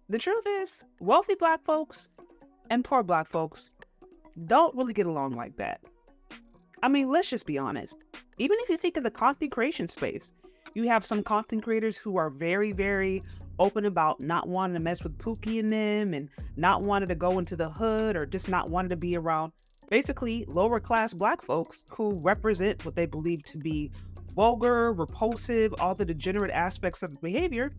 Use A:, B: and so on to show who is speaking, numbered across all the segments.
A: The truth is, wealthy Black folks and poor Black folks don't really get along like that. I mean, let's just be honest. Even if you think of the content creation space, you have some content creators who are very, very open about not wanting to mess with Pookie and them and not wanting to go into the hood or just not wanting to be around basically lower class Black folks who represent what they believe to be vulgar, repulsive, all the degenerate aspects of behavior.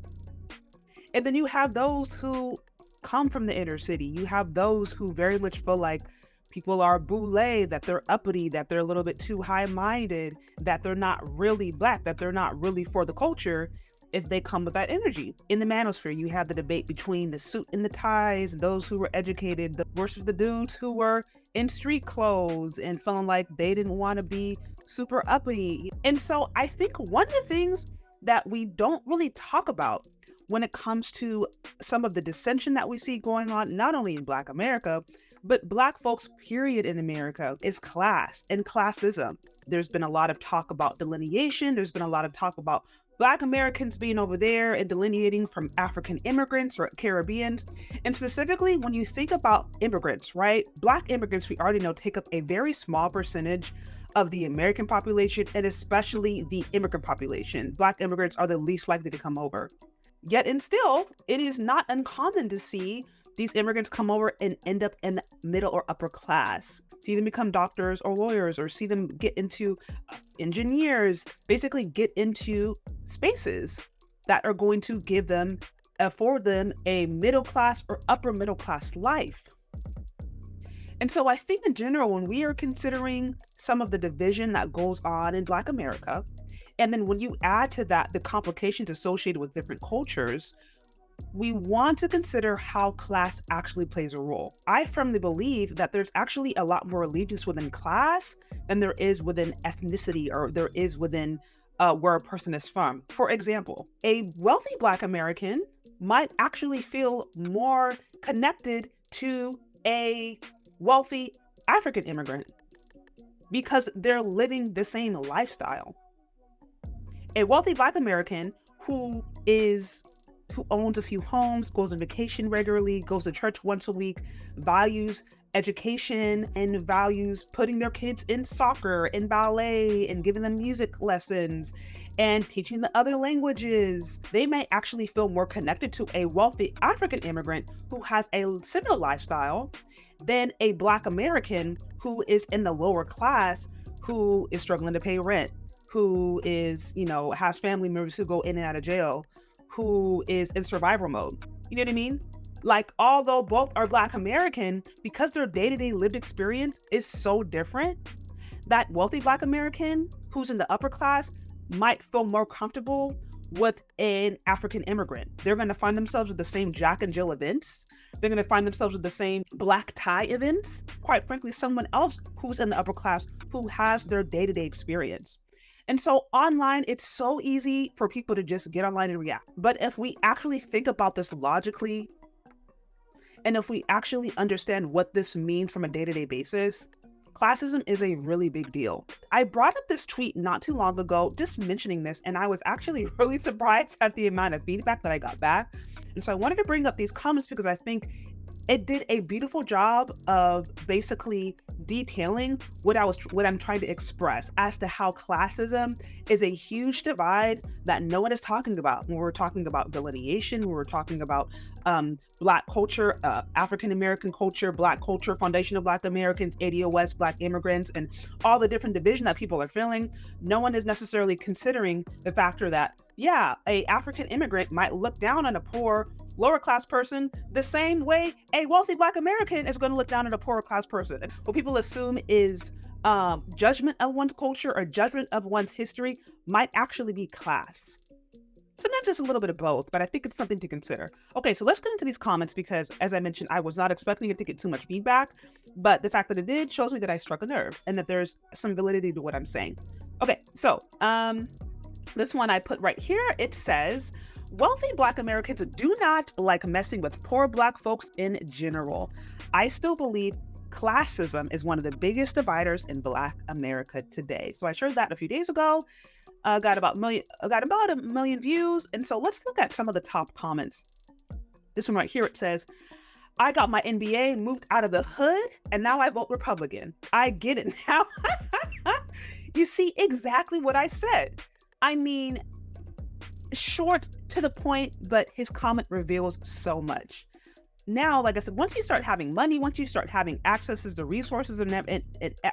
A: And then you have those who come from the inner city. You have those who very much feel like people are boule, that they're uppity, that they're a little bit too high-minded, that they're not really Black, that they're not really for the culture if they come with that energy. In the manosphere, you have the debate between the suit and the ties, those who were educated versus the dudes who were in street clothes and feeling like they didn't want to be super uppity. And so I think one of the things that we don't really talk about when it comes to some of the dissension that we see going on, not only in Black America, but Black folks, period, in America, is class and classism. There's been a lot of talk about delineation. There's been a lot of talk about Black Americans being over there and delineating from African immigrants or Caribbeans. And specifically, when you think about immigrants, right? Black immigrants, we already know, take up a very small percentage of the American population and especially the immigrant population. Black immigrants are the least likely to come over. Yet and still, it is not uncommon to see these immigrants come over and end up in the middle or upper class, see them become doctors or lawyers, or see them get into engineers, basically get into spaces that are going to afford them a middle class or upper middle class life. And so I think in general, when we are considering some of the division that goes on in Black America, and then when you add to that the complications associated with different cultures, we want to consider how class actually plays a role. I firmly believe that there's actually a lot more allegiance within class than there is within ethnicity or there is within where a person is from. For example, a wealthy Black American might actually feel more connected to a wealthy African immigrant because they're living the same lifestyle. A wealthy Black American who owns a few homes, goes on vacation regularly, goes to church once a week, values education and values putting their kids in soccer and ballet and giving them music lessons and teaching the other languages. They may actually feel more connected to a wealthy African immigrant who has a similar lifestyle than a Black American who is in the lower class, who is struggling to pay rent, who is, has family members who go in and out of jail, who is in survival mode. You know what I mean? Like, although both are Black American, because their day-to-day lived experience is so different, that wealthy Black American who's in the upper class might feel more comfortable with an African immigrant. They're going to find themselves with the same Jack and Jill events. They're going to find themselves with the same black tie events. Quite frankly, someone else who's in the upper class who has their day-to-day experience. And so online, it's so easy for people to just get online and react. But if we actually think about this logically, and if we actually understand what this means from a day-to-day basis, classism is a really big deal. I brought up this tweet not too long ago, just mentioning this, and I was actually really surprised at the amount of feedback that I got back. And so I wanted to bring up these comments because I think it did a beautiful job of basically detailing what I'm trying to express as to how classism is a huge divide that no one is talking about when we're talking about delineation, when we're talking about Black culture, African American culture, Black culture, foundation of Black Americans, ADOS, Black immigrants, and all the different division that people are feeling. No one is necessarily considering the factor that, yeah, a African immigrant might look down on a poor lower class person the same way a wealthy Black American is going to look down at a poorer class person. What people assume is judgment of one's culture or judgment of one's history might actually be class. Sometimes just a little bit of both, but I think it's something to consider. Okay, so let's get into these comments because, as I mentioned, I was not expecting it to get too much feedback, but the fact that it did shows me that I struck a nerve and that there's some validity to what I'm saying. Okay, so this one I put right here, it says, wealthy Black Americans do not like messing with poor Black folks in general. I still believe classism is one of the biggest dividers in Black America today. So I shared that a few days ago. Got about a million views. And so let's look at some of the top comments. This one right here, it says, I got my MBA, moved out of the hood, and now I vote Republican. I get it now. You see exactly what I said. I mean, short to the point, but his comment reveals so much. Now, like I said, once you start having money, once you start having access to resources and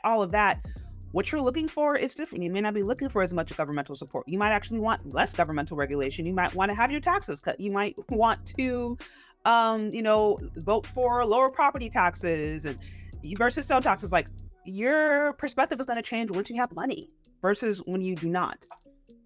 A: all of that, what you're looking for is different. You may not be looking for as much governmental support. You might actually want less governmental regulation. You might want to have your taxes cut. You might want to, vote for lower property taxes and versus sale taxes. Like, your perspective is going to change once you have money versus when you do not.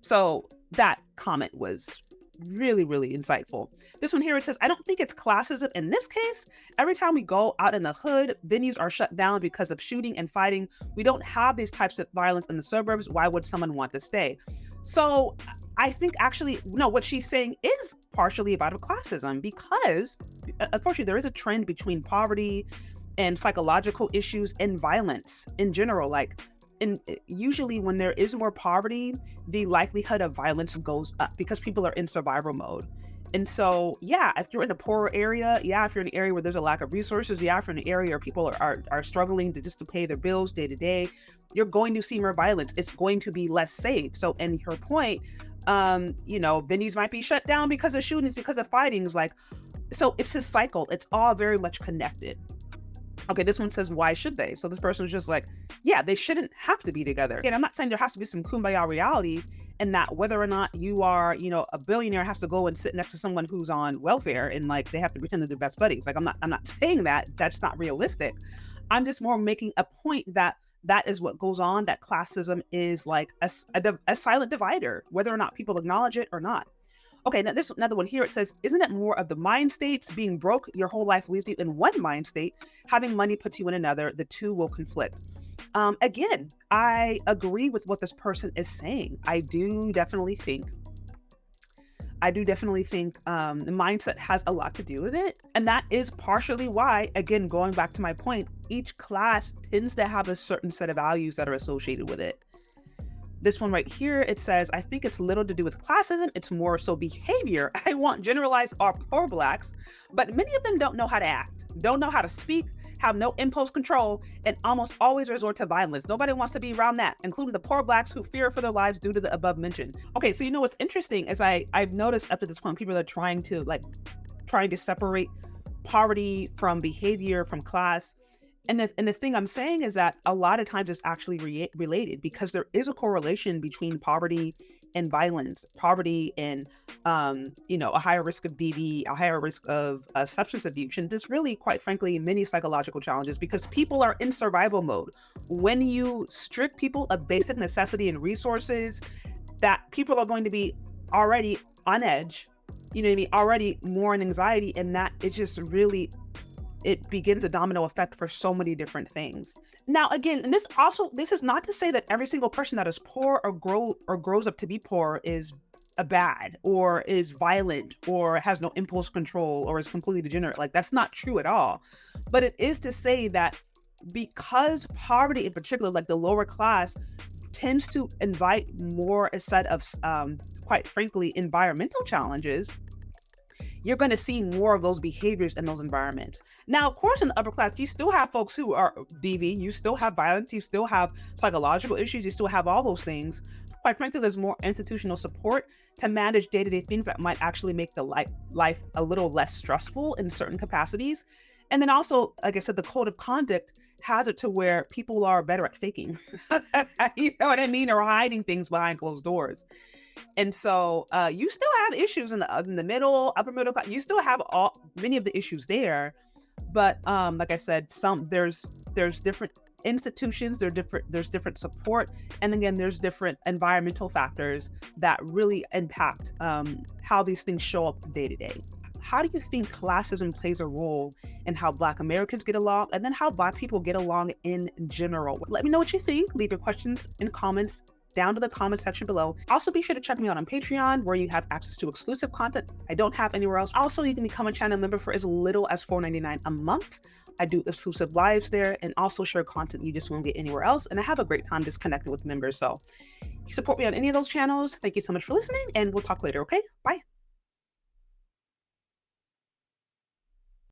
A: So that comment was really, really insightful. This one here, it says, I don't think it's classism in this case. Every time we go out in the hood, venues are shut down because of shooting and fighting. We don't have these types of violence in the suburbs. Why would someone want to stay? So I think actually, no, what she's saying is partially about classism, because unfortunately there is a trend between poverty and psychological issues and violence in general. Like, and usually when there is more poverty, the likelihood of violence goes up because people are in survival mode. And so, yeah, if you're in a poorer area, yeah, if you're in an area where there's a lack of resources, yeah, if you're in an area where people are struggling to pay their bills day to day, you're going to see more violence. It's going to be less safe. So, and her point, venues might be shut down because of shootings, because of fightings. Like, so it's a cycle. It's all very much connected. Okay, this one says, why should they? So this person is just like, yeah, they shouldn't have to be together. And I'm not saying there has to be some kumbaya reality and that whether or not you are, a billionaire has to go and sit next to someone who's on welfare and like they have to pretend that they're best buddies. Like, I'm not saying that. That's not realistic. I'm just more making a point that is what goes on, that classism is like a silent divider, whether or not people acknowledge it or not. Okay, now this another one here, it says, isn't it more of the mind states? Being broke your whole life leaves you in one mind state. Having money puts you in another. The two will conflict. Again, I agree with what this person is saying. I do definitely think the mindset has a lot to do with it. And that is partially why, again, going back to my point, each class tends to have a certain set of values that are associated with it. This one right here, it says, I think it's little to do with classism. It's more so behavior. I won't generalize our poor Blacks, but many of them don't know how to act, don't know how to speak, have no impulse control, and almost always resort to violence. Nobody wants to be around that, including the poor Blacks who fear for their lives due to the above mentioned. Okay, so what's interesting is I've noticed up to this point, people are trying to separate poverty from behavior, from class. And the thing I'm saying is that a lot of times it's actually related, because there is a correlation between poverty and violence, poverty and, a higher risk of DV, a higher risk of substance abuse, and just really, quite frankly, many psychological challenges, because people are in survival mode. When you strip people of basic necessity and resources, that people are going to be already on edge, already more in anxiety, and that it's just really, it begins a domino effect for so many different things. Now, again, and this is not to say that every single person that is poor or grows up to be poor is a bad or is violent or has no impulse control or is completely degenerate. Like, that's not true at all. But it is to say that because poverty in particular, like the lower class, tends to invite more a set of, quite frankly, environmental challenges, you're going to see more of those behaviors in those environments. Now, of course, in the upper class, you still have folks who are DV, you still have violence, you still have psychological issues, you still have all those things. Quite frankly, there's more institutional support to manage day-to-day things that might actually make the life a little less stressful in certain capacities. And then also, like I said, the code of conduct has it to where people are better at faking, you know what I mean, or hiding things behind closed doors. And so you still have issues in the middle, upper middle class. You still have many of the issues there, but like I said, there's different institutions, there's different support, and again, there's different environmental factors that really impact how these things show up day to day. How do you think classism plays a role in how Black Americans get along, and then how Black people get along in general? Let me know what you think. Leave your questions and comments down to the comment section below. Also, be sure to check me out on Patreon, where you have access to exclusive content I don't have anywhere else. Also, you can become a channel member for as little as $4.99 a month. I do exclusive lives there and also share content you just won't get anywhere else. And I have a great time just connecting with members. So support me on any of those channels. Thank you so much for listening, and we'll talk later, okay? Bye.